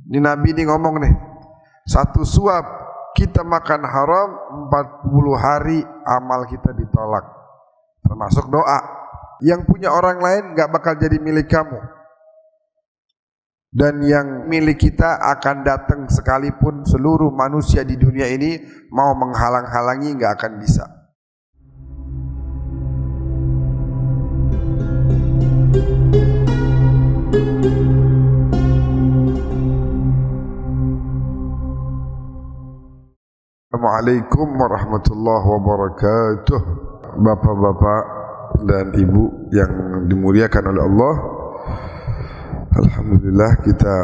Ini Nabi ini ngomong nih, satu suap kita makan haram 40 hari amal kita ditolak. Termasuk doa. Yang punya orang lain gak bakal jadi milik kamu. Dan yang milik kita akan datang sekalipun seluruh manusia di dunia ini mau menghalang-halangi gak akan bisa. Assalamualaikum warahmatullahi wabarakatuh. Bapak-bapak dan ibu yang dimuliakan oleh Allah, alhamdulillah kita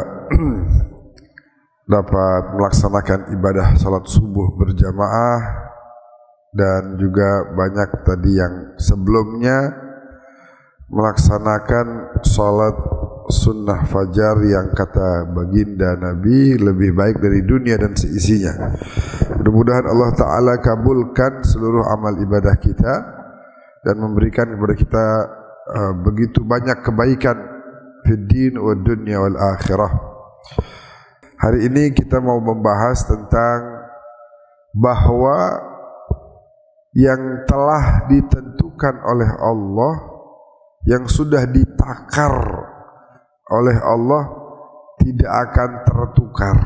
dapat melaksanakan ibadah salat subuh berjamaah. Dan juga banyak tadi yang sebelumnya melaksanakan salat sunnah fajar yang kata baginda Nabi lebih baik dari dunia dan seisinya. Mudah-mudahan Allah Ta'ala kabulkan seluruh amal ibadah kita dan memberikan kepada kita begitu banyak kebaikan fid din wa dunya wal akhirah. Hari ini kita mau membahas tentang bahwa yang telah ditentukan oleh Allah, yang sudah ditakar oleh Allah tidak akan tertukar.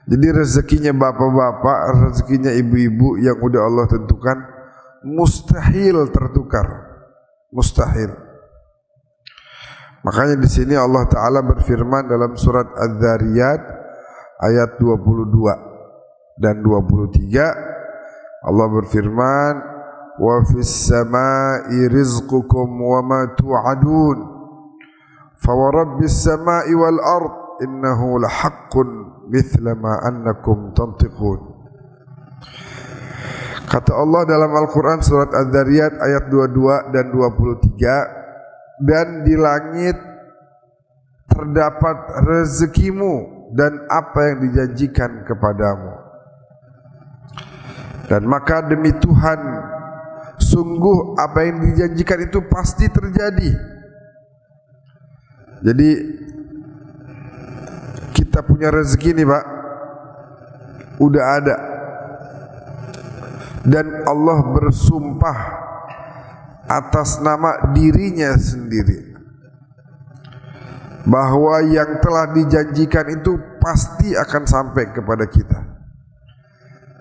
Jadi rezekinya bapak-bapak, rezekinya ibu-ibu yang udah Allah tentukan mustahil tertukar, mustahil. Makanya di sini Allah Ta'ala berfirman dalam surat Az-Zariyat ayat 22 dan 23. Allah berfirman, wa fis samai rizqukum wa ma tu'adun fa wa rabbis samai wal ard innahu lahaqqun mithla ma annakum tantiqun. Kata Allah dalam Al-Quran surat Az-Zariyat ayat 22 dan 23, dan di langit terdapat rezekimu dan apa yang dijanjikan kepadamu. Dan maka demi Tuhan, sungguh apa yang dijanjikan itu pasti terjadi. Jadi kita punya rezeki nih Pak, udah ada. Dan Allah bersumpah atas nama dirinya sendiri bahwa yang telah dijanjikan itu pasti akan sampai kepada kita.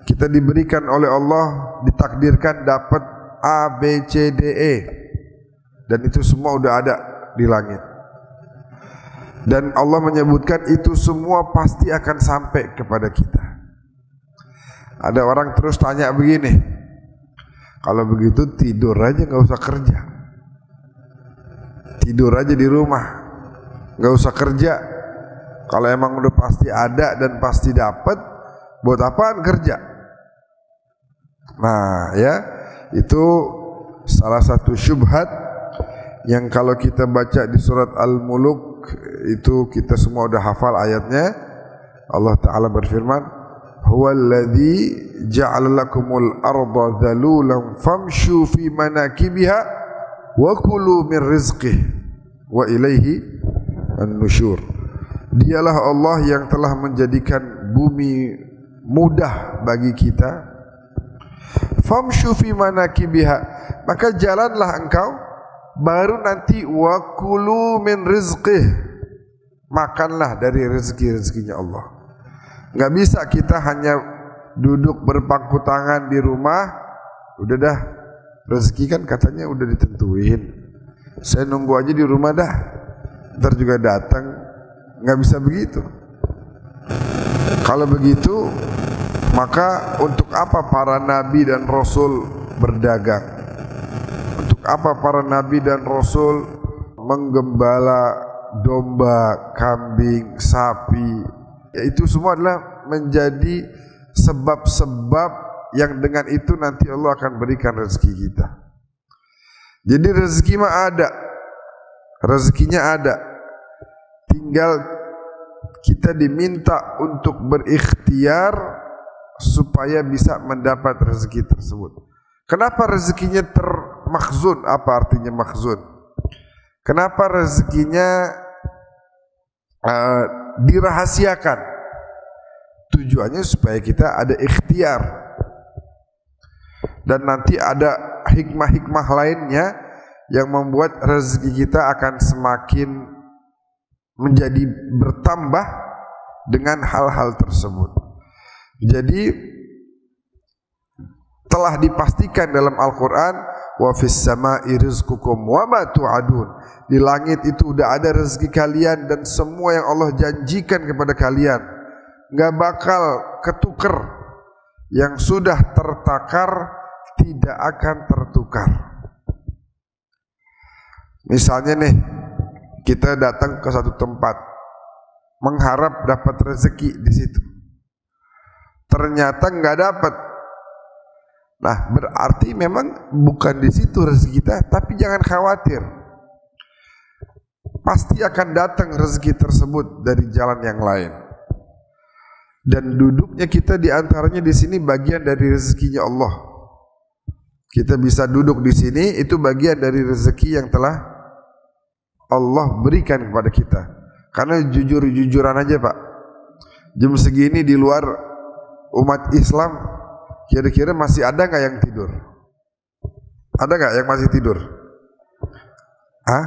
Kita diberikan oleh Allah, ditakdirkan dapat A, B, C, D, E, dan itu semua udah ada di langit. Dan Allah menyebutkan itu semua pasti akan sampai kepada kita. Ada orang terus tanya begini, kalau begitu tidur aja gak usah kerja, tidur aja di rumah, gak usah kerja. Kalau emang udah pasti ada dan pasti dapat, buat apaan kerja? Nah ya, itu salah satu syubhat yang kalau kita baca di surat Al-Muluk itu kita semua udah hafal ayatnya. Allah Ta'ala berfirman, huwallazi ja'ala lakumul arda dhalulan famshu fi manakibiha wa kulu min rizqihi wa ilaihi an-nusyur. Dialah Allah yang telah menjadikan bumi mudah bagi kita. Famshu fi manakibiha, maka jalanlah engkau, baru nanti wa kulu min rizqihi, makanlah dari rezeki-rezekinya Allah. Gak bisa kita hanya duduk berpangku tangan di rumah, udah dah rezeki kan katanya udah ditentuin, saya nunggu aja di rumah dah, ntar juga datang. Gak bisa begitu. Kalau begitu, maka untuk apa para nabi dan rasul berdagang? Untuk apa para nabi dan rasul menggembala domba, kambing, sapi? Ya, itu semua adalah menjadi sebab-sebab yang dengan itu nanti Allah akan berikan rezeki kita. Jadi rezeki mah ada, rezekinya ada, tinggal kita diminta untuk berikhtiar supaya bisa mendapat rezeki tersebut. Kenapa rezekinya termakhzun? Apa artinya makhzun? Kenapa rezekinya dirahasiakan. Tujuannya supaya kita ada ikhtiar. Dan nanti ada hikmah-hikmah lainnya yang membuat rezeki kita akan semakin menjadi bertambah dengan hal-hal tersebut. Jadi telah dipastikan dalam Al-Quran, wa fis sama'i rizqukum wa ma tu'adun. Di langit itu udah ada rezeki kalian dan semua yang Allah janjikan kepada kalian nggak bakal ketuker. Yang sudah tertakar tidak akan tertukar. Misalnya nih, kita datang ke satu tempat mengharap dapat rezeki di situ, ternyata nggak dapat. Nah, berarti memang bukan di situ rezeki kita, tapi jangan khawatir. Pasti akan datang rezeki tersebut dari jalan yang lain. Dan duduknya kita di antaranya di sini bagian dari rezekinya Allah. Kita bisa duduk di sini, itu bagian dari rezeki yang telah Allah berikan kepada kita. Karena jujur-jujuran aja Pak, jam segini di luar umat Islam, kira-kira masih ada nggak yang tidur? Ada nggak yang masih tidur? Hah?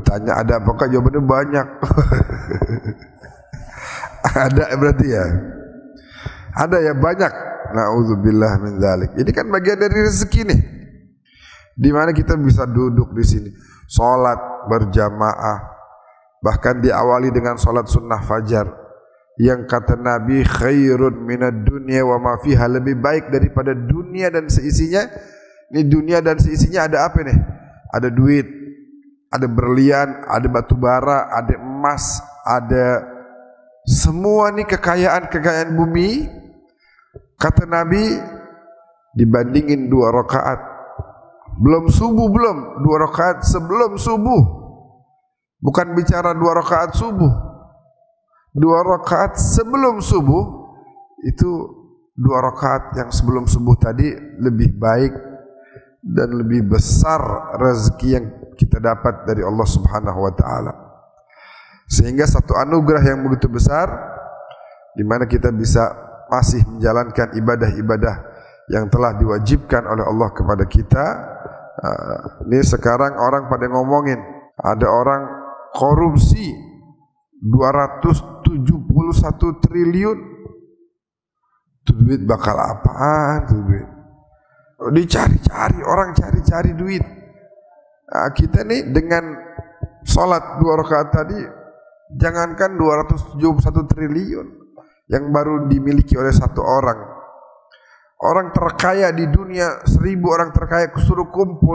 Tanya ada apakah? Jawabannya banyak. Ada berarti ya? Ada ya, banyak. Na'udzubillah min dzalik. Ini kan bagian dari rezeki nih. Di mana kita bisa duduk di sini, salat berjamaah, bahkan diawali dengan salat sunnah fajar yang kata Nabi khairun minad dunya wa ma fiha, lebih baik daripada dunia dan seisinya. Ini dunia dan seisinya ada apa nih? Ada duit, ada berlian, ada batu bara, ada emas, ada semua nih kekayaan bumi. Kata Nabi, dibandingin 2 rakaat belum subuh, belum 2 rakaat sebelum subuh, bukan bicara 2 rakaat subuh, 2 rakaat sebelum subuh, itu 2 rakaat yang sebelum subuh tadi lebih baik dan lebih besar rezeki yang kita dapat dari Allah Subhanahu wa taala. Sehingga satu anugerah yang begitu besar, di mana kita bisa masih menjalankan ibadah-ibadah yang telah diwajibkan oleh Allah kepada kita. Ini sekarang orang pada ngomongin, ada orang korupsi 271 triliun. Itu duit bakal apaan tuh duit? Dicari-cari, orang cari-cari duit. Nah, kita nih dengan sholat 2 rakaat tadi, jangankan 271 triliun yang baru dimiliki oleh satu orang. Orang terkaya di dunia, 1000 orang terkaya suruh kumpul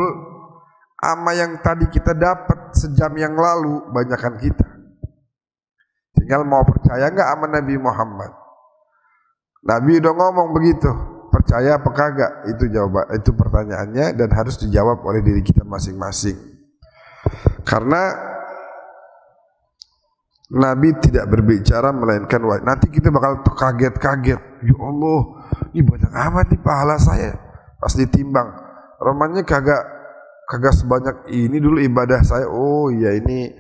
ama yang tadi kita dapat sejam yang lalu, banyakan kita. Tinggal mau percaya nggak sama Nabi Muhammad. Nabi udah ngomong begitu, percaya apa kagak? Itu jawaban, itu pertanyaannya, dan harus dijawab oleh diri kita masing-masing. Karena Nabi tidak berbicara melainkan wahyu. Nanti kita bakal kaget-kaget. Ya Allah, ini banyak amat nih pahala saya. Pas ditimbang, romannya kagak sebanyak ini dulu ibadah saya. Oh iya, ini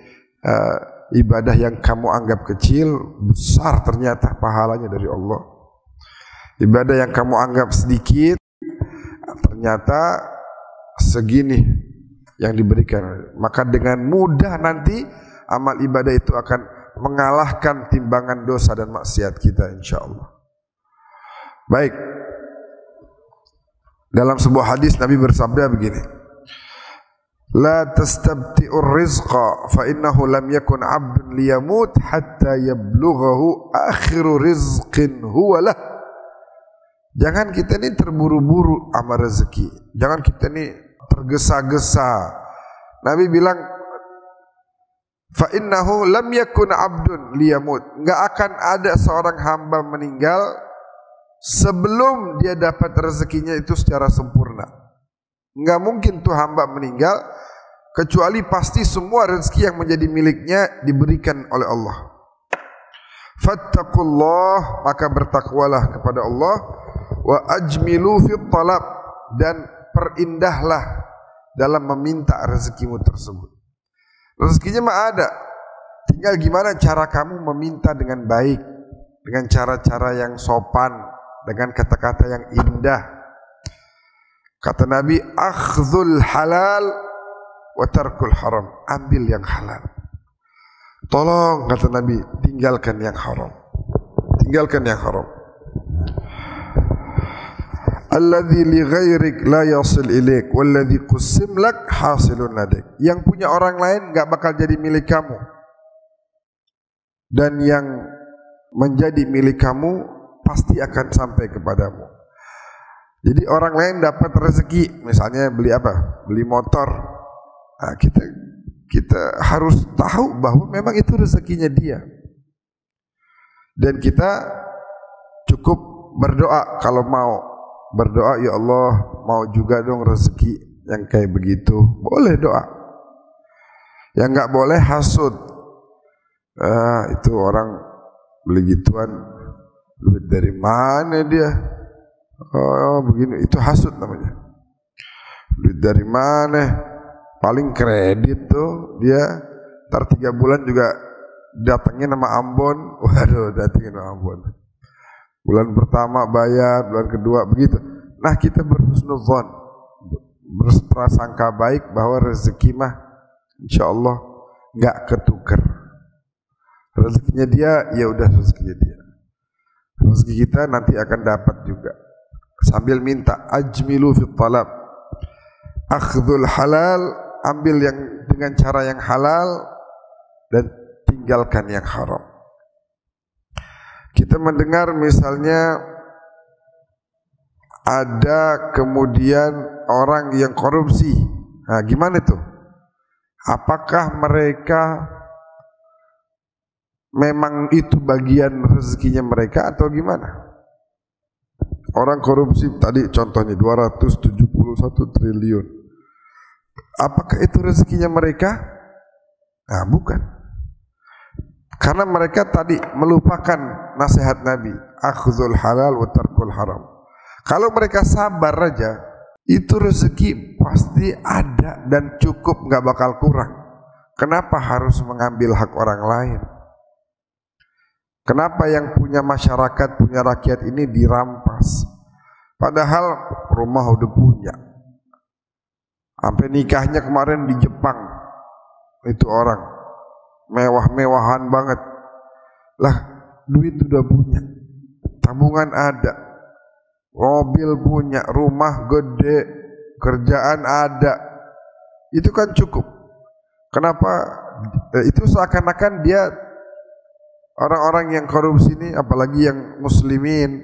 ibadah yang kamu anggap kecil, besar ternyata pahalanya dari Allah. Ibadah yang kamu anggap sedikit, ternyata segini yang diberikan. Maka dengan mudah nanti amal ibadah itu akan mengalahkan timbangan dosa dan maksiat kita, insyaallah. Baik. Dalam sebuah hadis Nabi bersabda begini, la tastabti'ur rizqa fa innahu lam yakun 'abdun liyamut hatta yablughahu akhiru rizqin huwa lah. Jangan kita ini terburu-buru sama rezeki. Jangan kita ini tergesa-gesa. Nabi bilang, fa innahu lam yakun 'abdun liyamut. Enggak akan ada seorang hamba meninggal sebelum dia dapat rezekinya itu secara sempurna. Enggak mungkin tuh hamba meninggal kecuali pasti semua rezeki yang menjadi miliknya diberikan oleh Allah. Fattaqullah, maka bertakwalah kepada Allah, wa ajmilu fit talab, dan perindahlah dalam meminta rezekimu tersebut. Rezekinya mah ada, Tinggal gimana cara kamu meminta dengan baik, dengan cara-cara yang sopan, dengan kata-kata yang indah. Kata Nabi, akhdhul halal wa tarkul haram. Ambil yang halal. Tolong, kata Nabi, tinggalkan yang haram. Tinggalkan yang haram. Alladzi li ghairik la yasil ilaik walladzi qusim lak hasilun ladik. Yang punya orang lain enggak bakal jadi milik kamu. Dan yang menjadi milik kamu pasti akan sampai kepadamu. Jadi orang lain dapat rezeki, misalnya beli apa? Beli motor. Nah, kita harus tahu bahwa memang itu rezekinya dia. Dan kita cukup berdoa kalau mau. Berdoa, ya Allah, mau juga dong rezeki yang kayak begitu. Boleh doa. Yang enggak boleh hasud. Itu orang beli gituan, duit dari mana dia? Oh begini, itu hasud namanya. Duit dari mana? Paling kredit tuh dia, ntar 3 bulan juga datangnya nama Ambon. Waduh, datangnya nama Ambon. Bulan pertama bayar, bulan kedua begitu. Nah, kita berhusnudzon, berprasangka baik bahwa rezeki mah insya Allah nggak ketukar. Rezekinya dia, ya udah rezekinya dia. Rezeki kita nanti akan dapat juga. Sambil minta, ajmilu fit talab, akhdhul halal, ambil yang dengan cara yang halal dan tinggalkan yang haram. Kita mendengar misalnya ada kemudian orang yang korupsi. Nah, gimana itu? Apakah mereka memang itu bagian rezekinya mereka atau gimana? Orang korupsi tadi contohnya 271 triliun. Apakah itu rezekinya mereka? Nah, bukan. Karena mereka tadi melupakan nasihat Nabi, akhdhul halal wa tarkul haram. Kalau mereka sabar aja, itu rezeki pasti ada dan cukup, nggak bakal kurang. Kenapa harus mengambil hak orang lain? Kenapa yang punya masyarakat, punya rakyat ini dirampas? Padahal rumah udah punya. Sampai nikahnya kemarin di Jepang. Itu orang mewah-mewahan banget. Lah, duit udah punya. Tabungan ada. Mobil punya, rumah gede, kerjaan ada. Itu kan cukup. Kenapa? Itu seakan-akan dia, orang-orang yang korupsi ini, apalagi yang muslimin,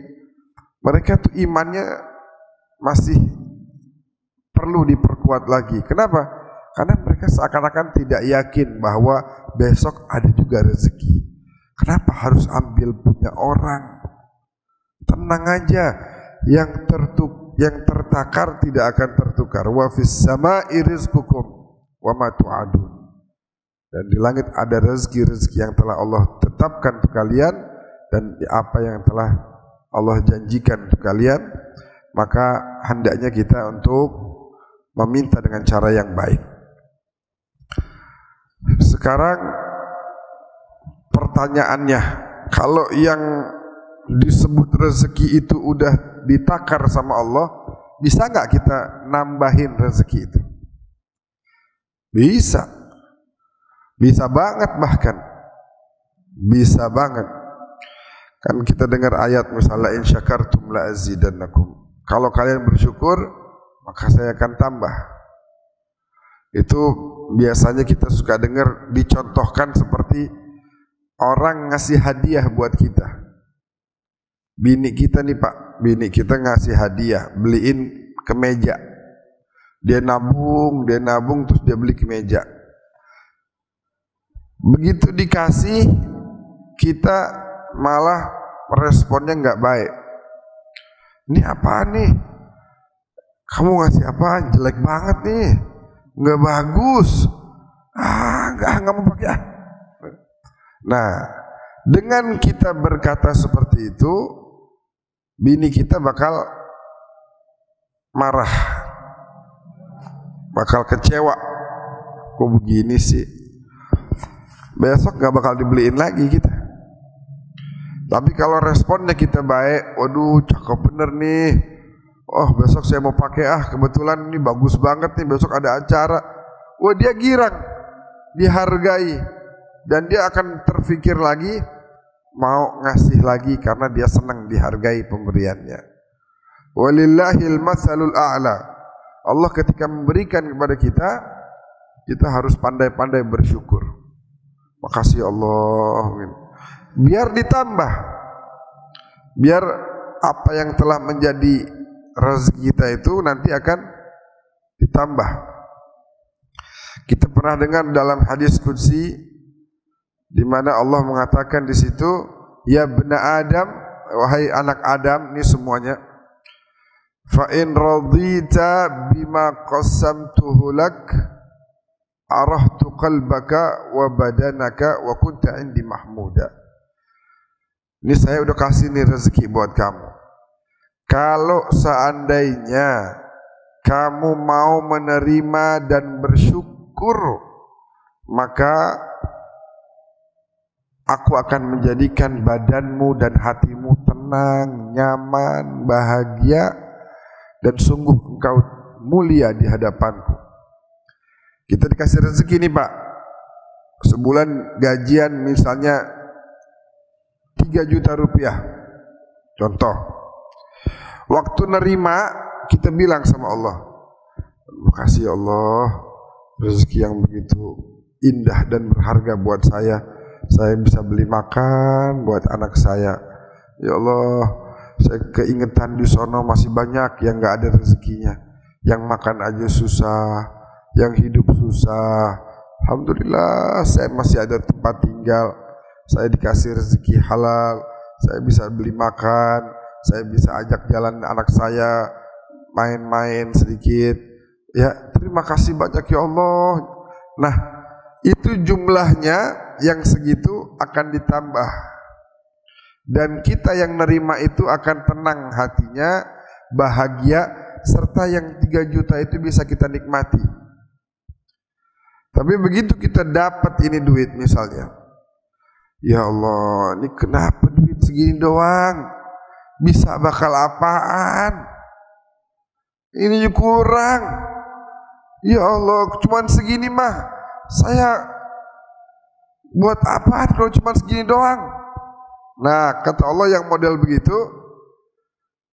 mereka tuh imannya masih perlu diperkuat lagi. Kenapa? Karena mereka seakan-akan tidak yakin bahwa besok ada juga rezeki. Kenapa harus ambil punya orang? Tenang aja, yang tertakar tidak akan tertukar. Wa fis sama'i rizqukum wa ma tu'adun. Dan di langit ada rezeki-rezeki yang telah Allah tetapkan untuk kalian, dan apa yang telah Allah janjikan untuk kalian. Maka hendaknya kita untuk meminta dengan cara yang baik. Sekarang pertanyaannya, kalau yang disebut rezeki itu udah ditakar sama Allah, bisa nggak kita nambahin rezeki itu? Bisa. Bisa banget, bahkan bisa banget. Kan kita dengar ayat misalnya in syakartum la azidannakum. Kalau kalian bersyukur, maka saya akan tambah. Itu biasanya kita suka dengar dicontohkan seperti orang ngasih hadiah buat kita. Bini kita nih Pak, bini kita ngasih hadiah, beliin kemeja. Dia nabung terus dia beli kemeja. Begitu dikasih, kita malah responnya nggak baik. Ini apaan nih? Kamu ngasih apaan? Jelek banget nih, nggak bagus. Nggak mau pakai. Nah, dengan kita berkata seperti itu, bini kita bakal marah, bakal kecewa. Kok begini sih? besok gak bakal dibeliin lagi kita. Tapi kalau responnya kita baik, waduh cakep bener nih, oh besok saya mau pakai, kebetulan ini bagus banget nih, besok ada acara. Wah, dia girang, dihargai, dan dia akan terfikir lagi mau ngasih lagi karena dia senang dihargai pemberiannya. Walillahil matsalul a'la. Allah ketika memberikan kepada kita, kita harus pandai-pandai bersyukur. Makasih Allah. Biar ditambah, biar apa yang telah menjadi rezeki kita itu nanti akan ditambah. Kita pernah dengar dalam hadis qudsi di mana Allah mengatakan di situ, ya bena Adam, wahai anak Adam, ini semuanya, fa in radita bima qasamtuhu lak arahtu qalbaka wa badanaka wa kunta indi mahmuda. Ini saya udah kasih nih rezeki buat kamu. Kalau seandainya kamu mau menerima dan bersyukur, maka aku akan menjadikan badanmu dan hatimu tenang, nyaman, bahagia, dan sungguh engkau mulia di hadapanku. Kita dikasih rezeki nih Pak, sebulan gajian misalnya 3 juta rupiah, contoh. Waktu nerima kita bilang sama Allah, terima kasih Allah, rezeki yang begitu indah dan berharga buat saya bisa beli makan buat anak saya. Ya Allah, saya keingetan di sono masih banyak yang gak ada rezekinya, yang makan aja susah, yang hidup susah. Alhamdulillah saya masih ada tempat tinggal, saya dikasih rezeki halal, saya bisa beli makan, saya bisa ajak jalan anak saya main-main sedikit. Ya, terima kasih banyak ya Allah. Nah, itu jumlahnya yang segitu akan ditambah. Dan kita yang nerima itu akan tenang hatinya, bahagia, serta yang 3 juta itu bisa kita nikmati. Tapi begitu kita dapat ini duit misalnya, ya Allah, ini kenapa duit segini doang? Bisa bakal apaan? Ini kurang. Ya Allah, cuman segini mah saya buat apaan kalau cuma segini doang? Nah, kata Allah yang model begitu,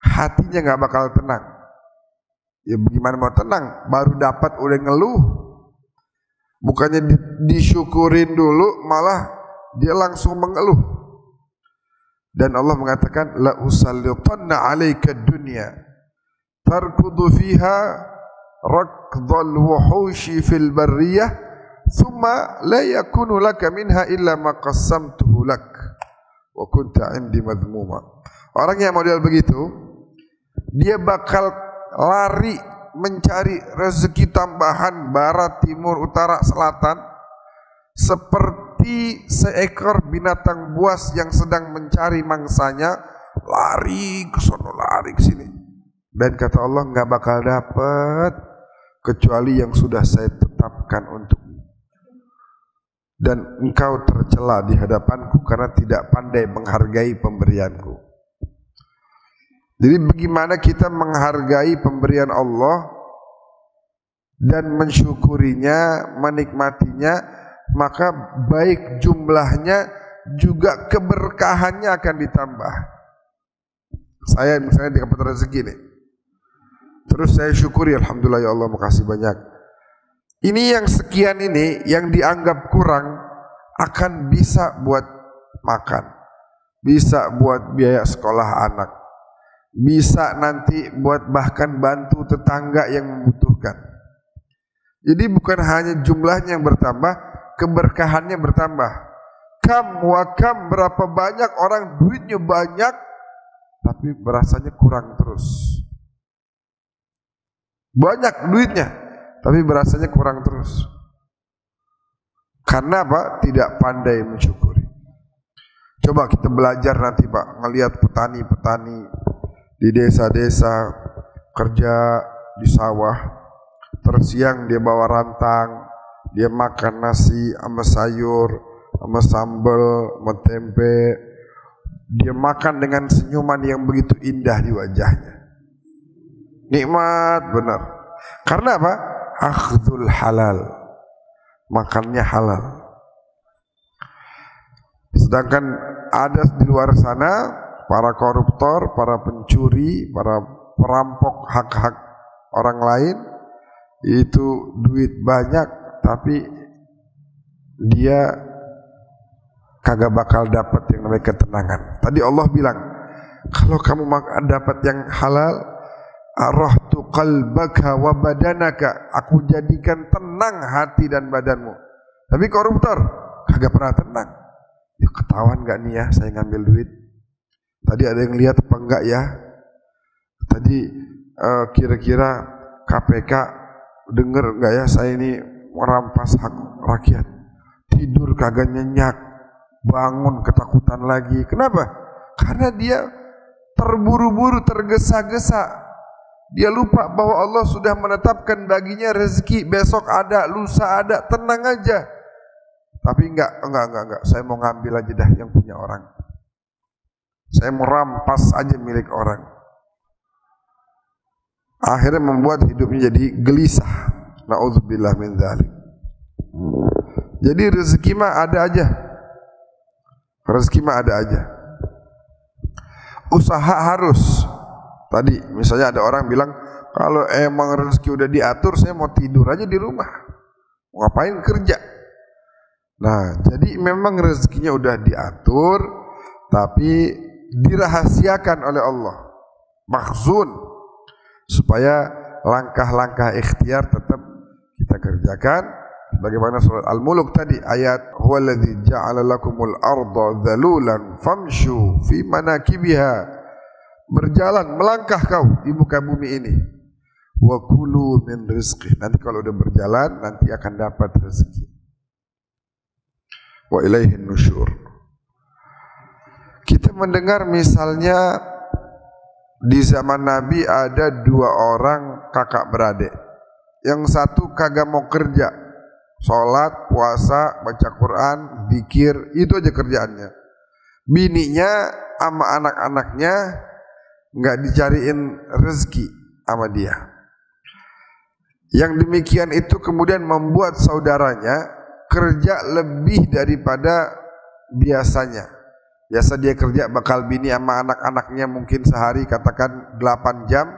hatinya gak bakal tenang. Ya bagaimana mau tenang? Baru dapat udah ngeluh. Bukannya disyukurin dulu, malah dia langsung mengeluh. Dan Allah mengatakan, la usallitanna 'alaika dunya tarkudu fiha raqdal wuhushi fil barriyah thumma la yakunu laka minha illa ma qassamtuhu lak wa kunta 'indi madhmuma. Orang yang model begitu, dia bakal lari mencari rezeki tambahan barat, timur, utara, selatan, seperti seekor binatang buas yang sedang mencari mangsanya, lari ke sono, lari ke sini. Dan kata Allah, nggak bakal dapat kecuali yang sudah saya tetapkan untukmu. Dan engkau tercela di hadapanku karena tidak pandai menghargai pemberianku. Jadi bagaimana kita menghargai pemberian Allah dan mensyukurinya, menikmatinya, maka baik jumlahnya juga keberkahannya akan ditambah. Saya misalnya dapat rezeki nih, terus saya syukuri, alhamdulillah ya Allah, makasih banyak. Ini yang sekian ini yang dianggap kurang akan bisa buat makan, bisa buat biaya sekolah anak, bisa nanti buat bahkan bantu tetangga yang membutuhkan. Jadi bukan hanya jumlahnya yang bertambah, keberkahannya bertambah. Kam wa kam, berapa banyak orang duitnya banyak tapi berasanya kurang terus. Banyak duitnya tapi berasanya kurang terus. Karena apa? Tidak pandai mensyukuri. Coba kita belajar nanti Pak, ngelihat petani-petani di desa-desa kerja di sawah, tersiang dia bawa rantang, dia makan nasi sama sayur, sama sambal, sama tempe. Dia makan dengan senyuman yang begitu indah di wajahnya. Nikmat benar. Karena apa? Akhdul halal. Makannya halal. Sedangkan ada di luar sana para koruptor, para pencuri, para perampok hak-hak orang lain, itu duit banyak tapi dia kagak bakal dapat yang namanya ketenangan. Tadi Allah bilang, kalau kamu dapat yang halal, arahtu qalbaka wa badanaka, aku jadikan tenang hati dan badanmu. Tapi koruptor kagak pernah tenang. Ya ketahuan gak nih ya saya ngambil duit? Tadi ada yang lihat apa enggak ya? Tadi kira-kira KPK denger enggak ya saya ini merampas hak rakyat? Tidur kagak nyenyak, bangun ketakutan lagi. Kenapa? Karena dia terburu-buru, tergesa-gesa. Dia lupa bahwa Allah sudah menetapkan baginya rezeki, besok ada, lusa ada, tenang aja. Tapi enggak. Saya mau ngambil aja dah yang punya orang. Saya mau rampas aja milik orang. Akhirnya membuat hidupnya jadi gelisah. Na'udzubillah min dzalik. Jadi rezeki mah ada aja. Rezeki mah ada aja. Usaha harus. Tadi misalnya ada orang bilang, kalau emang rezeki udah diatur, saya mau tidur aja di rumah. Mau ngapain kerja? Nah, jadi memang rezekinya udah diatur, tapi dirahasiakan oleh Allah. Makhzun, supaya langkah-langkah ikhtiar tetap kita kerjakan. Bagaimana surat Al-Mulk tadi ayat huwallazi ja'ala lakumul arda dhalulan famshu fi manakibiha, berjalan melangkah kau di muka bumi ini, wa kulu min rizqi, nanti kalau udah berjalan nanti akan dapat rezeki, wa ilaihin nusyur. Kita mendengar misalnya di zaman Nabi ada dua orang kakak beradik, yang satu kagak mau kerja, sholat, puasa, baca Quran, zikir, itu aja kerjaannya. Bininya sama anak-anaknya nggak dicariin rezeki sama dia. Yang demikian itu kemudian membuat saudaranya kerja lebih daripada biasanya. Biasa dia kerja bakal bini sama anak-anaknya mungkin sehari katakan 8 jam.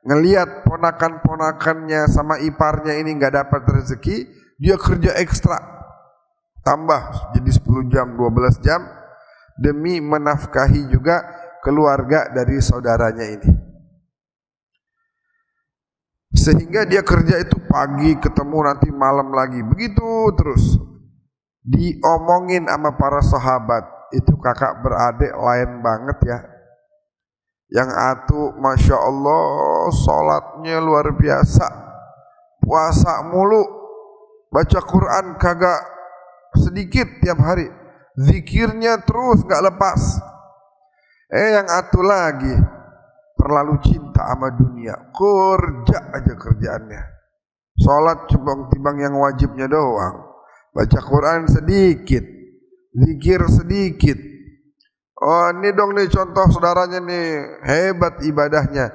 Ngelihat ponakan-ponakannya sama iparnya ini nggak dapat rezeki, dia kerja ekstra, tambah jadi 10 jam, 12 jam demi menafkahi juga keluarga dari saudaranya ini. Sehingga dia kerja itu pagi ketemu nanti malam lagi, begitu terus. Diomongin sama para sahabat, itu kakak beradik lain banget ya. Yang atu Masya Allah sholatnya luar biasa, puasa mulu, baca Quran kagak sedikit tiap hari, zikirnya terus gak lepas. Yang atu lagi terlalu cinta sama dunia, kerja aja kerjaannya. Sholat cuma timbang yang wajibnya doang, baca Quran sedikit, zikir sedikit. Oh ini dong nih contoh saudaranya nih, hebat ibadahnya.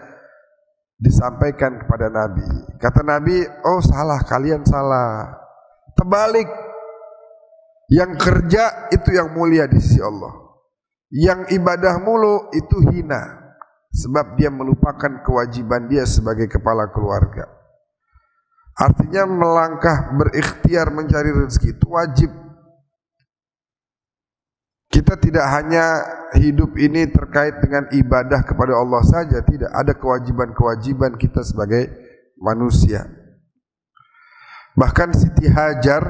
Disampaikan kepada Nabi. Kata Nabi, oh salah, kalian salah. Terbalik. Yang kerja itu yang mulia di sisi Allah. Yang ibadah mulu itu hina. Sebab dia melupakan kewajiban dia sebagai kepala keluarga. Artinya melangkah berikhtiar mencari rezeki itu wajib. Kita tidak hanya hidup ini terkait dengan ibadah kepada Allah saja, tidak, ada kewajiban-kewajiban kita sebagai manusia. Bahkan Siti Hajar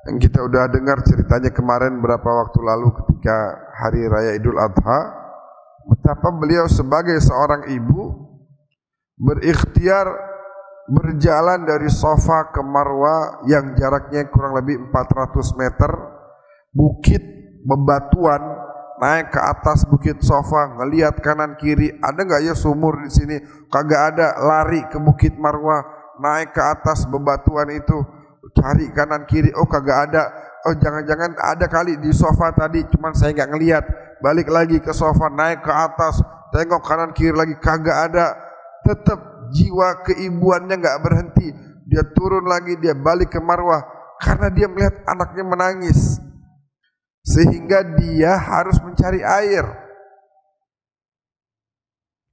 yang kita udah dengar ceritanya kemarin berapa waktu lalu ketika hari raya Idul Adha, betapa beliau sebagai seorang ibu berikhtiar berjalan dari Safa ke Marwa yang jaraknya kurang lebih 400 meter, bukit bebatuan, naik ke atas bukit Safa, ngelihat kanan kiri, ada nggak ya sumur di sini? Kagak ada. Lari ke bukit Marwa, naik ke atas bebatuan itu, cari kanan kiri, oh kagak ada. oh jangan-jangan ada kali di sofa tadi, cuman saya nggak ngelihat. Balik lagi ke sofa, naik ke atas, tengok kanan kiri lagi, kagak ada. Tetap jiwa keibuannya nggak berhenti. Dia turun lagi, dia balik ke marwah, karena dia melihat anaknya menangis, sehingga dia harus mencari air.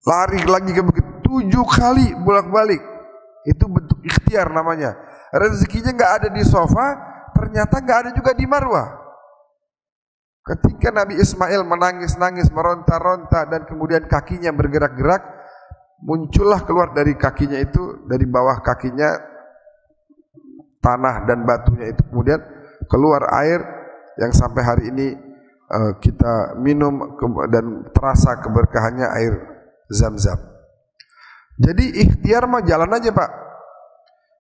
Lari lagi ke bukit 7 kali bolak-balik. Itu bentuk ikhtiar namanya. Rezekinya nggak ada di sofa, ternyata nggak ada juga di marwah. Ketika Nabi Ismail menangis-nangis, meronta-ronta, dan kemudian kakinya bergerak-gerak, muncullah keluar dari kakinya itu, dari bawah kakinya tanah dan batunya itu, kemudian keluar air yang sampai hari ini kita minum dan terasa keberkahannya, air Zam-Zam. Jadi ikhtiar mah jalan aja Pak.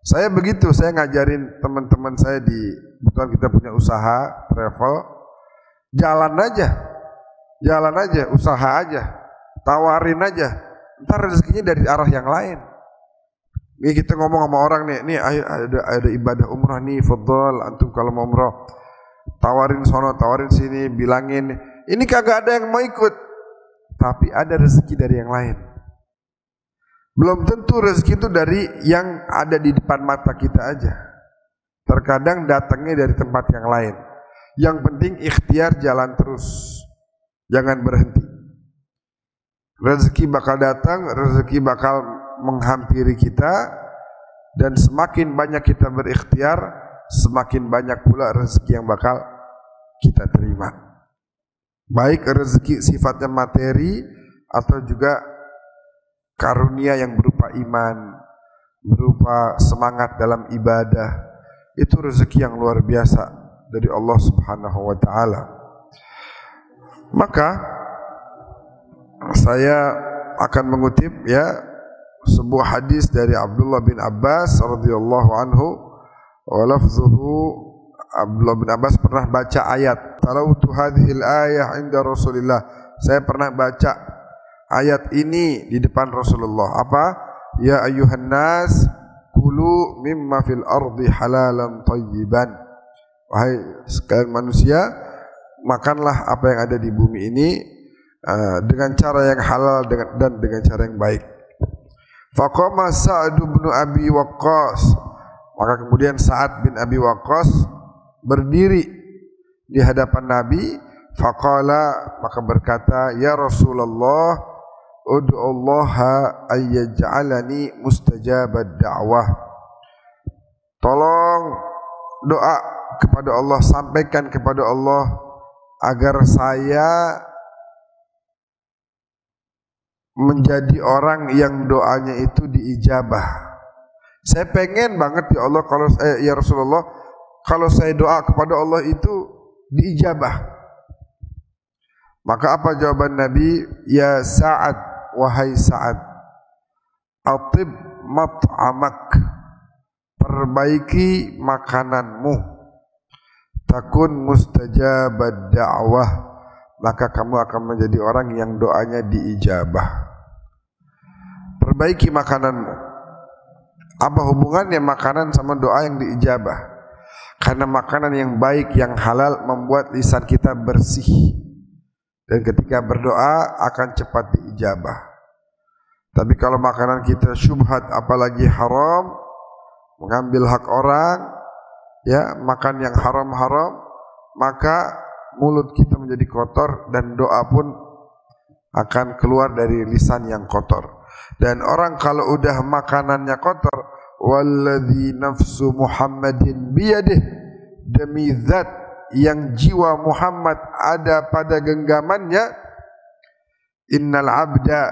Saya begitu, saya ngajarin teman-teman saya di, kebetulan kita punya usaha travel, jalan aja, usaha aja, tawarin aja, ntar rezekinya dari arah yang lain. Ini kita ngomong sama orang nih ayo ada ibadah umrah nih, fadhal antum kalau mau umrah, tawarin sono, tawarin sini, bilangin ini kagak ada yang mau ikut, tapi ada rezeki dari yang lain. Belum tentu rezeki itu dari yang ada di depan mata kita aja. Terkadang datangnya dari tempat yang lain. Yang penting ikhtiar, jalan terus, jangan berhenti. Rezeki bakal datang, rezeki bakal menghampiri kita, dan semakin banyak kita berikhtiar, semakin banyak pula rezeki yang bakal kita terima. Baik rezeki sifatnya materi atau juga karunia yang berupa iman, berupa semangat dalam ibadah. Itu rezeki yang luar biasa dari Allah Subhanahu wa taala. Maka saya akan mengutip sebuah hadis dari Abdullah bin Abbas radhiyallahu anhu, wa lafzuhu, Abdullah bin Abbas pernah baca ayat, talautu hadhil ayah inda Rasulillah, saya pernah baca ayat ini di depan Rasulullah. Apa? Ya ayyuhan nas kulu mimma fil ardi halalan thayyiban. Wahai sekalian manusia, makanlah apa yang ada di bumi ini dengan cara yang halal dan dengan cara yang baik. Faqama Sa'd bin Abi Waqqas, maka kemudian Sa'ad bin Abi Waqqas berdiri di hadapan Nabi. Faqala, maka berkata, ya Rasulullah, ud'ullaha ayyaj'alani mustajabad da'wah. Tolong doa kepada Allah, sampaikan kepada Allah agar saya menjadi orang yang doanya itu diijabah. Saya pengen banget ya Allah, kalau ya Rasulullah, kalau saya doa kepada Allah itu diijabah. Maka apa jawaban Nabi? Ya Sa'ad, wahai Sa'ad, atib mat'amak, perbaiki makananmu, takun mustajabad da'wah, maka kamu akan menjadi orang yang doanya diijabah. Perbaiki makananmu. Apa hubungannya makanan sama doa yang diijabah? Karena makanan yang baik, yang halal membuat lisan kita bersih, dan ketika berdoa akan cepat diijabah. Tapi kalau makanan kita syubhat, apalagi haram, mengambil hak orang, makan yang haram-haram, maka mulut kita menjadi kotor dan doa pun akan keluar dari lisan yang kotor. Dan orang kalau udah makanannya kotor, walladzi nafsu Muhammadin biyadih, demi zat yang jiwa Muhammad ada pada genggamannya, innal abda,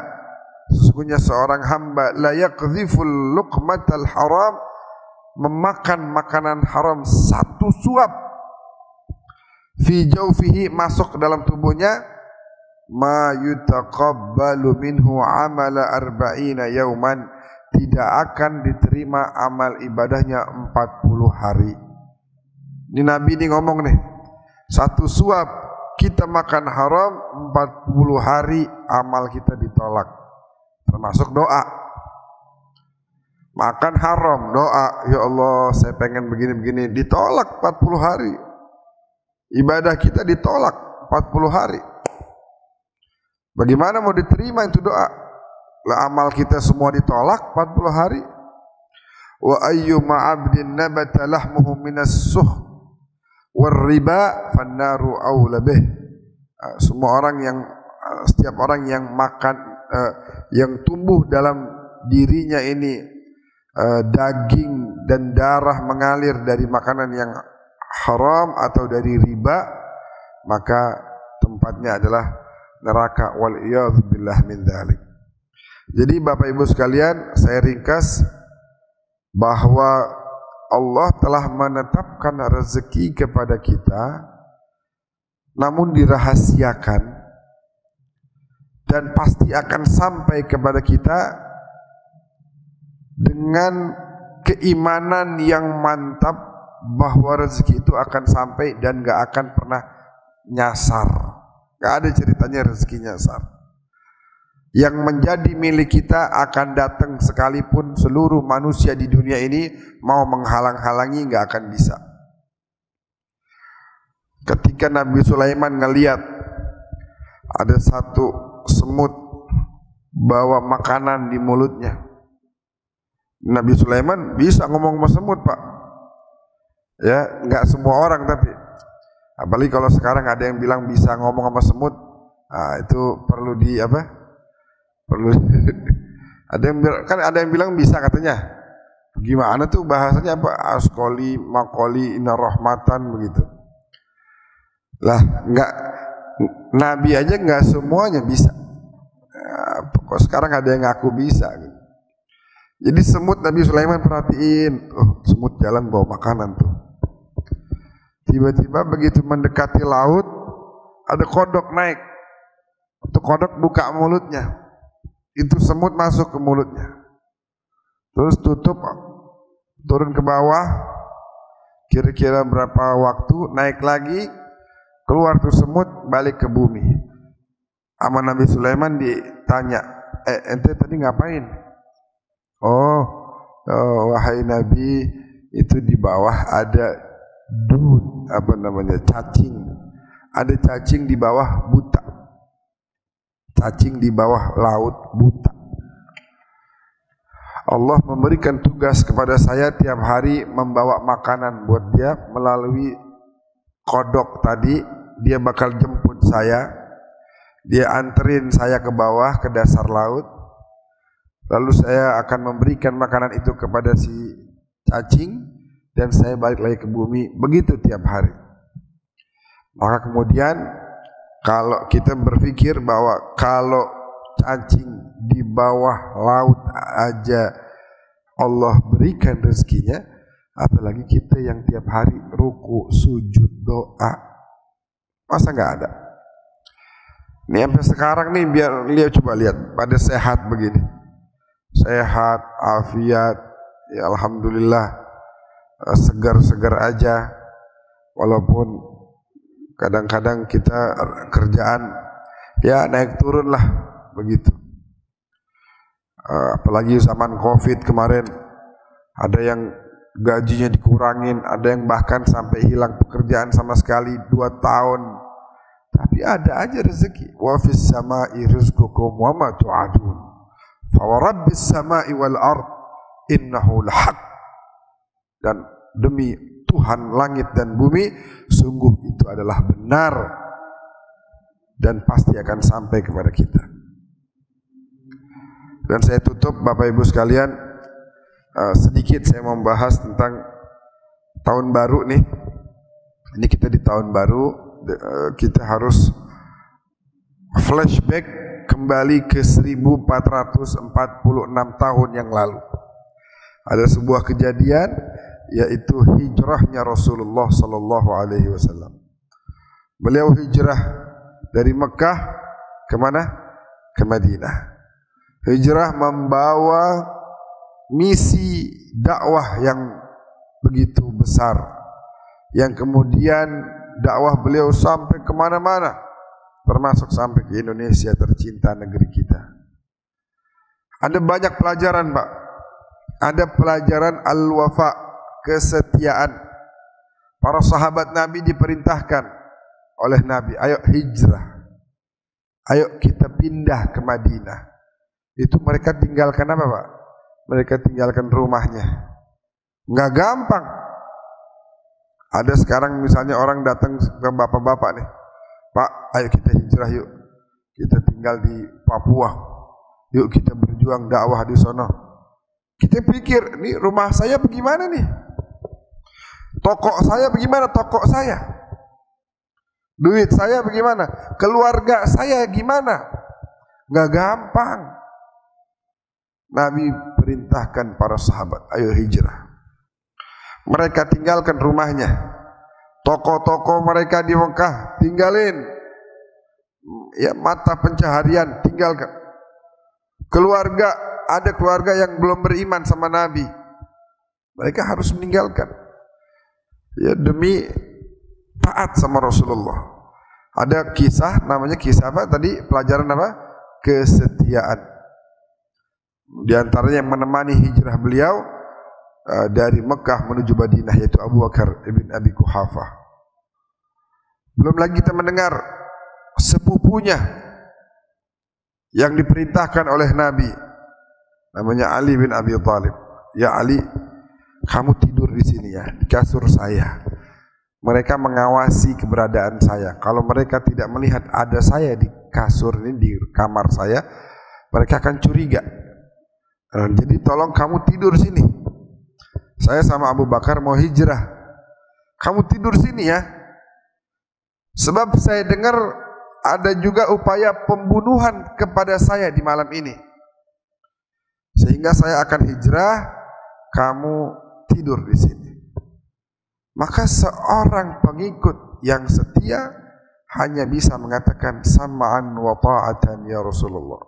sesungguhnya seorang hamba, la yaqdhiful luqmatal haram, memakan makanan haram satu suap, fi jawfihi, masuk ke dalam tubuhnya, ma yutaqabbalu minhu amala arba'ina yauman, tidak akan diterima amal ibadahnya 40 hari. Ini Nabi ini ngomong nih, satu suap kita makan haram 40 hari amal kita ditolak, termasuk doa. Makan haram, doa, ya Allah saya pengen begini-begini, ditolak 40 hari. Ibadah kita ditolak 40 hari. Bagaimana mau diterima itu doa? Lah amal kita semua ditolak 40 hari. Wa ayyuma 'abdin nabata lahmuhu minas suh war riba fannaru aula bih. Semua orang yang setiap orang yang makan yang tumbuh dalam dirinya ini daging dan darah mengalir dari makanan yang haram atau dari riba, maka tempatnya adalah neraka, wal iyadzu billah min dzalik. Jadi Bapak Ibu sekalian, saya ringkas bahwa Allah telah menetapkan rezeki kepada kita, namun dirahasiakan dan pasti akan sampai kepada kita dengan keimanan yang mantap bahwa rezeki itu akan sampai dan gak akan pernah nyasar. Gak ada ceritanya rezeki nyasar. Yang menjadi milik kita akan datang sekalipun seluruh manusia di dunia ini mau menghalang-halangi, gak akan bisa. Ketika Nabi Sulaiman ngelihat ada satu semut bawa makanan di mulutnya, Nabi Sulaiman bisa ngomong sama semut, Pak. Ya, nggak semua orang tapi. Apalagi kalau sekarang ada yang bilang bisa ngomong sama semut, itu perlu di apa? Perlu ada yang kan ada yang bilang bisa katanya. Gimana tuh bahasanya apa? Askoli, makoli, inna rahmatan begitu. Lah, nggak Nabi aja nggak semuanya bisa. Kok sekarang ada yang ngaku bisa gitu. Jadi semut Nabi Sulaiman perhatiin, semut jalan bawa makanan tuh. Tiba-tiba begitu mendekati laut, ada kodok naik. Itu kodok buka mulutnya. Itu semut masuk ke mulutnya. Terus tutup, turun ke bawah. Kira-kira berapa waktu, naik lagi, keluar tuh semut, balik ke bumi. Sama Nabi Sulaiman ditanya, ente tadi ngapain? Wahai Nabi, itu di bawah ada cacing. Ada cacing di bawah buta. Cacing di bawah laut buta. Allah memberikan tugas kepada saya tiap hari membawa makanan buat dia melalui kodok tadi. Dia bakal jemput saya. Dia anterin saya ke bawah ke dasar laut. Lalu saya akan memberikan makanan itu kepada si cacing dan saya balik lagi ke bumi. Begitu tiap hari. Maka kemudian kalau kita berpikir bahwa kalau cacing di bawah laut aja Allah berikan rezekinya, apalagi kita yang tiap hari ruku, sujud, doa, masa nggak ada? Nih sampai sekarang nih, biar lihat, coba lihat pada sehat begini, sehat, afiat, ya alhamdulillah, segar-segar aja, walaupun kadang-kadang kita kerjaan ya naik turun lah begitu. Apalagi zaman Covid kemarin, ada yang gajinya dikurangin, ada yang bahkan sampai hilang pekerjaan sama sekali 2 tahun. Tapi ada aja rezeki. Wa fis sama'i rizqukum wa ma tu'adun. Fa wa rabbis sama'i wal ard innahu lahaq. Dan demi Tuhan langit dan bumi, sungguh itu adalah benar dan pasti akan sampai kepada kita. Dan saya tutup Bapak Ibu sekalian, sedikit saya membahas tentang tahun baru nih. Ini kita di tahun baru, kita harus flashback kembali ke 1446 tahun yang lalu. Ada sebuah kejadian, yaitu hijrahnya Rasulullah sallallahu alaihi wasallam. Beliau hijrah dari Mekah ke mana? Ke Madinah. Hijrah membawa misi dakwah yang begitu besar, yang kemudian dakwah beliau sampai kemana-mana, termasuk sampai ke Indonesia tercinta, negeri kita. Ada banyak pelajaran, Pak. Ada pelajaran al-wafa, kesetiaan. Para sahabat Nabi diperintahkan oleh Nabi, ayo hijrah, ayo kita pindah ke Madinah. Itu mereka tinggalkan apa Pak? Mereka tinggalkan rumahnya. Nggak gampang. Ada sekarang misalnya orang datang ke bapak-bapak nih, Pak, ayo kita hijrah yuk, kita tinggal di Papua, yuk kita berjuang dakwah di sono. Kita pikir, nih rumah saya bagaimana nih? Toko saya bagaimana? Toko saya. Duit saya bagaimana? Keluarga saya gimana? Nggak gampang. Nabi perintahkan para sahabat, ayo hijrah. Mereka tinggalkan rumahnya. Toko-toko mereka di Mekah tinggalin. Ya, mata pencaharian tinggalkan. Keluarga, ada keluarga yang belum beriman sama Nabi. Mereka harus meninggalkan. Ya, demi taat sama Rasulullah. Ada kisah, namanya kisah apa tadi? Pelajaran apa? Kesetiaan. Di antaranya yang menemani hijrah beliau dari Mekah menuju Madinah, yaitu Abu Bakar ibn Abi Quhafah. Belum lagi kita mendengar sepupunya yang diperintahkan oleh Nabi, namanya Ali bin Abi Thalib. Ya Ali, kamu tidur di sini ya, di kasur saya. Mereka mengawasi keberadaan saya. Kalau mereka tidak melihat ada saya di kasur ini, di kamar saya, mereka akan curiga. Jadi tolong kamu tidur sini. Saya sama Abu Bakar mau hijrah. Kamu tidur sini ya. Sebab saya dengar ada juga upaya pembunuhan kepada saya di malam ini. Sehingga saya akan hijrah, kamu tidur di sini. Maka seorang pengikut yang setia hanya bisa mengatakan sam'an wa ta'atan ya Rasulullah.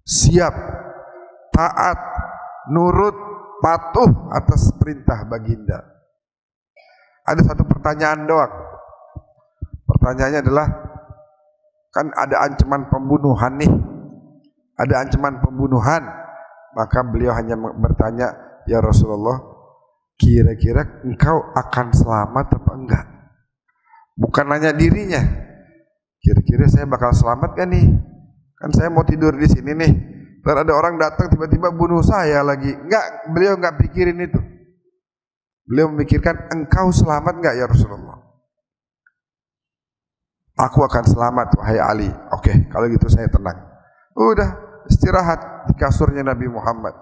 Siap, taat, nurut, patuh atas perintah baginda. Ada satu pertanyaan doang. Pertanyaannya adalah, kan ada ancaman pembunuhan nih. Ada ancaman pembunuhan. Maka beliau hanya bertanya, ya Rasulullah, kira-kira engkau akan selamat apa enggak? Bukan nanya dirinya. Kira-kira saya bakal selamat kan nih? Kan saya mau tidur di sini nih. Dan ada orang datang tiba-tiba bunuh saya lagi. Enggak, beliau enggak pikirin itu. Beliau memikirkan, engkau selamat enggak ya Rasulullah? Aku akan selamat wahai Ali. Oke, kalau gitu saya tenang. Udah, istirahat di kasurnya Nabi Muhammad.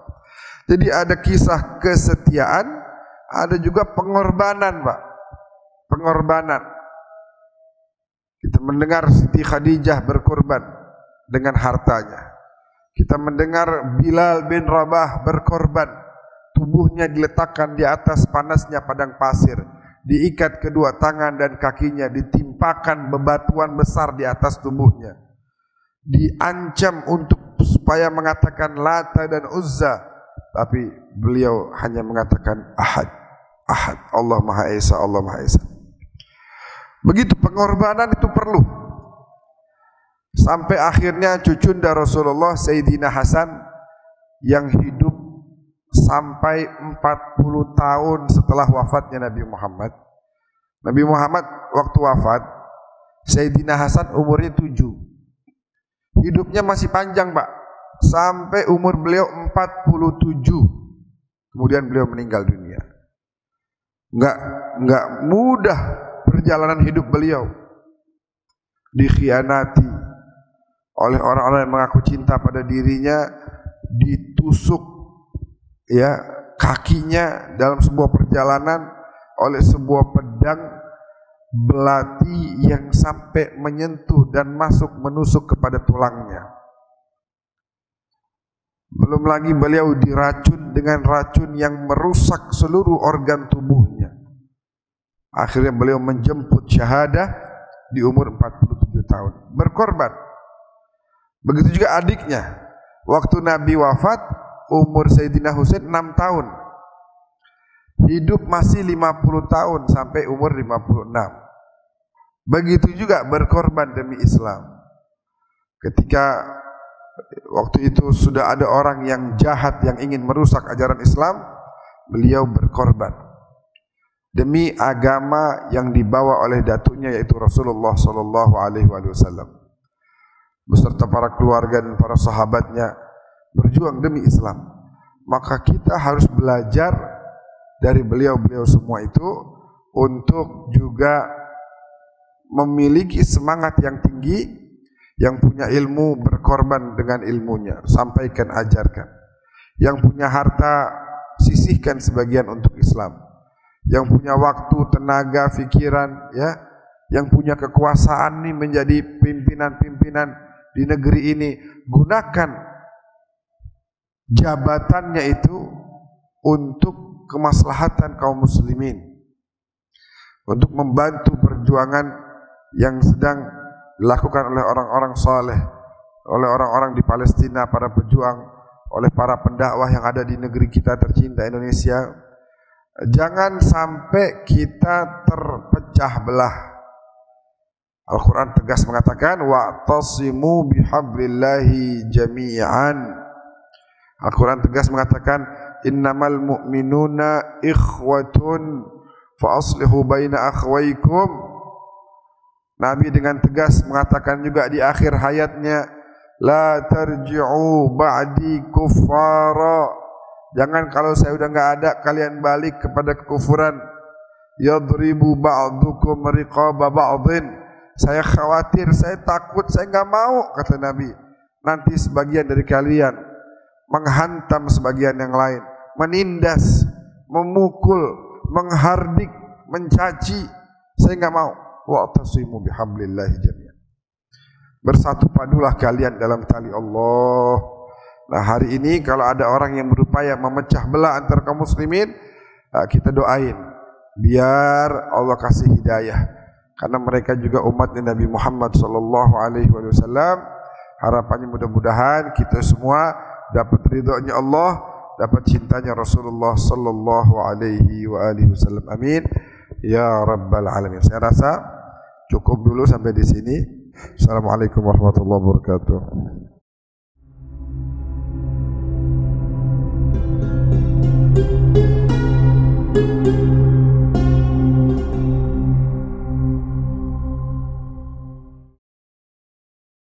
Jadi ada kisah kesetiaan, ada juga pengorbanan, Pak. Pengorbanan. Kita mendengar Siti Khadijah berkorban dengan hartanya. Kita mendengar Bilal bin Rabah berkorban. Tubuhnya diletakkan di atas panasnya padang pasir. Diikat kedua tangan dan kakinya, ditimpakan bebatuan besar di atas tubuhnya. Diancam untuk supaya mengatakan Lata dan Uzza, tapi beliau hanya mengatakan Ahad, Ahad, Allah Maha Esa, Allah Maha Esa. Begitu pengorbanan itu perlu. Sampai akhirnya cucunda Rasulullah Sayyidina Hasan yang hidup sampai 40 tahun setelah wafatnya Nabi Muhammad. Nabi Muhammad waktu wafat, Sayyidina Hasan umurnya 7. Hidupnya masih panjang, Pak. Sampai umur beliau 47. Kemudian beliau meninggal dunia. Enggak mudah perjalanan hidup beliau. Dikhianati oleh orang-orang yang mengaku cinta pada dirinya, ditusuk ya kakinya dalam sebuah perjalanan oleh sebuah pedang belati yang sampai menyentuh dan menusuk kepada tulangnya. Belum lagi beliau diracun dengan racun yang merusak seluruh organ tubuhnya. Akhirnya beliau menjemput syahadah di umur 47 tahun, berkorban. Begitu juga adiknya. Waktu Nabi wafat, umur Sayyidina Husain 6 tahun. Hidup masih 50 tahun sampai umur 56. Begitu juga berkorban demi Islam. Ketika waktu itu sudah ada orang yang jahat yang ingin merusak ajaran Islam, beliau berkorban. demi agama yang dibawa oleh datuknya yaitu Rasulullah sallallahu alaihi wasallam beserta para keluarga dan para sahabatnya berjuang demi Islam. Maka kita harus belajar dari beliau-beliau semua itu untuk juga memiliki semangat yang tinggi. Yang punya ilmu berkorban dengan ilmunya, sampaikan, ajarkan. Yang punya harta, sisihkan sebagian untuk Islam. Yang punya waktu, tenaga, pikiran, ya, yang punya kekuasaan nih menjadi pimpinan-pimpinan di negeri ini, gunakan jabatannya itu untuk kemaslahatan kaum muslimin, untuk membantu perjuangan yang sedang dilakukan oleh orang-orang saleh, oleh orang-orang di Palestina, para pejuang, oleh para pendakwah yang ada di negeri kita tercinta Indonesia. Jangan sampai kita terpecah belah. Al-Quran tegas mengatakan wa'tasimu bihablillahi jami'an. Al-Quran tegas mengatakan innamal mu'minuna ikhwatun fa aslihu baina akhwaykum. Nabi dengan tegas mengatakan juga di akhir hayatnya, la tarji'u ba'di kuffara. Jangan kalau saya udah enggak ada kalian balik kepada kekufuran. Yadribu ba'dukum riqaba ba'dhin. Saya khawatir, saya takut, saya enggak mau, kata Nabi, nanti sebagian dari kalian menghantam sebagian yang lain, menindas, memukul, menghardik, mencaci. Saya enggak mau. Wa'tasimu bihablillahi jami'an. Bersatu padulah kalian dalam tali Allah. Nah, hari ini kalau ada orang yang berupaya memecah belah antara kaum muslimin, kita doain biar Allah kasih hidayah, karena mereka juga umatnya Nabi Muhammad sallallahu alaihi wasallam. Harapannya mudah-mudahan kita semua dapat ridhonya Allah, dapat cintanya Rasulullah sallallahu alaihi wasallam. Amin ya rabbal alamin. Saya rasa cukup dulu sampai di sini. Assalamualaikum warahmatullahi wabarakatuh.